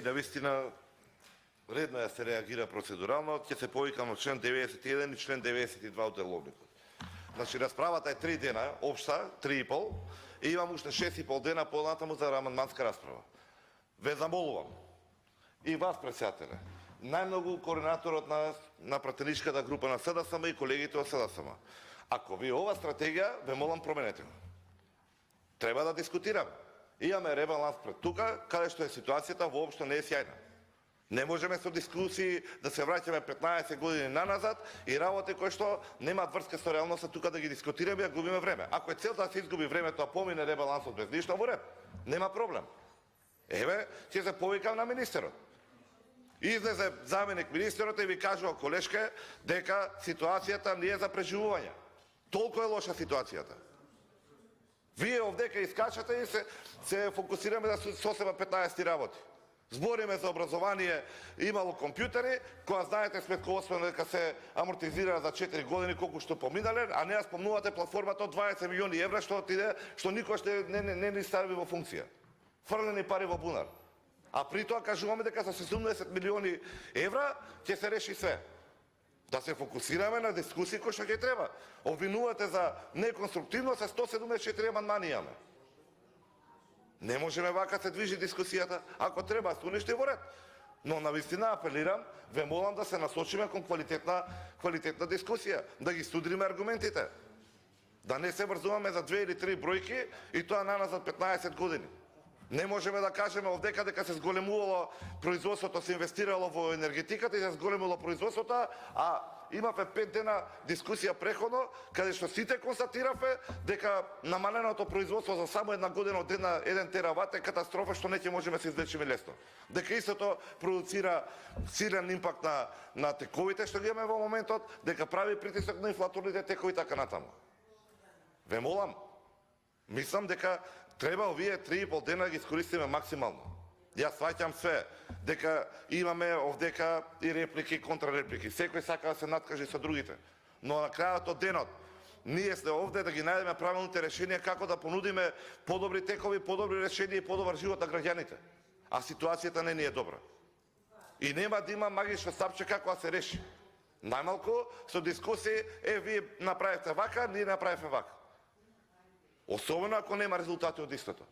Да, вистина, редно е да се реагира процедурално, ќе се повикам од член 91 и член 92 од деловникот. Значи, расправата е 3 дена, општа, 3,5, и имам уште 6,5 дена понатаму за амандманска расправа. Ве замолувам, и вас, председателе, најмногу координаторот на пратеничката група на СДСМ и колегите од СДСМ. Ако ви ова стратегија, ве молам променете го. Треба да дискутираме. Имаме ребаланс пред тука, каде што е ситуацијата воопшто не е сјајна. Не можеме со дискусии да се враќаме 15 години наназад и работи кои што немаат врска со реалноста тука да ги дискутираме и да губиме време. Ако е целта да се изгуби времето, а помине ребалансот без ништо, во ред, нема проблем. Еве, ќе се повикам на министерот. Излезе заменик министерот и ви кажува, колешке, дека ситуацијата не е за преживување. Толку е лоша ситуацијата. Вие овдека искачате и се фокусираме да се сосема 15 работи. Збориме за образование, имало компјутери, која знаете сметководствено дека се амортизира за 4 години колку што поминале, а не ја спомнувате платформата од 20 милиони евра што никош не ни стави во функција. Фрлени пари во бунар. А при тоа кажуваме дека за 70 милиони евра ќе се реши све. Да се фокусираме на дискусии кои што ќе треба. Обвинувате за неконструктивност, а 174 амандмани имаме. Не можеме вака се движи дискусијата. Ако треба, се уништи во ред. Но навистина апелирам, ве молам да се насочиме кон квалитетна дискусија, да ги студриме аргументите. Да не се врзуваме за 2 или 3 бројки и тоа наназад 15 години. Не можеме да кажеме овдека дека се зголемувало производството, се инвестирало во енергетиката и се зголемило производството, а имавме 5 дена дискусија преходно, каде што сите констатиравме дека намаленото производство за само една година од 1 терават е катастрофа што не ќе можеме да се излечиме лесно. Дека истото продуцира силен импакт на тековите што ги имаме во моментот, дека прави притисок на инфлаторните текови така натаму. Ве молам, мислам дека треба овие 3,5 дена да ги искористиме максимално. Јас сваќам све, дека имаме овдека и реплики и контрареплики. Секој сака да се надкаже со другите. Но на крајот од денот, ние сме овде да ги најдеме правилните решенија како да понудиме подобри текови, подобри решенија и подобар живот на граѓаните. А ситуацијата не ни е добра. И нема да има магично стапче како да се реши. Најмалку со дискусии, вие направите вака, ние направивме вака. Особено ако нема резултати од истото.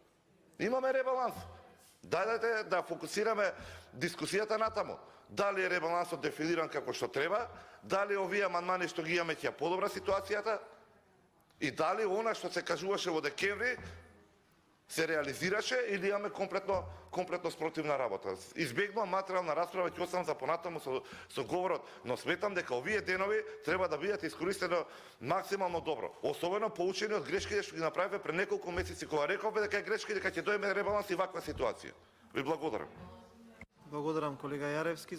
Имаме ребаланс. Дајте да фокусираме дискусијата натаму. Дали е ребалансот дефиниран како што треба, дали овие амандмани што ги имаме ќе подобра ситуацијата и дали она што се кажуваше во декември се реализираше или имаме комплетно спротивна работа. Избегнувам материјална расправа, ќе оставам за понатаму со говорот, но сметам дека овие денови треба да бидат искористено максимално добро. Особено поучени од грешките што ги направивме пред неколку месеци, кога рековме дека е грешка и дека ќе дојде ребаланс и ваква ситуација. Ви благодарам. Благодарам, колега Јаревски.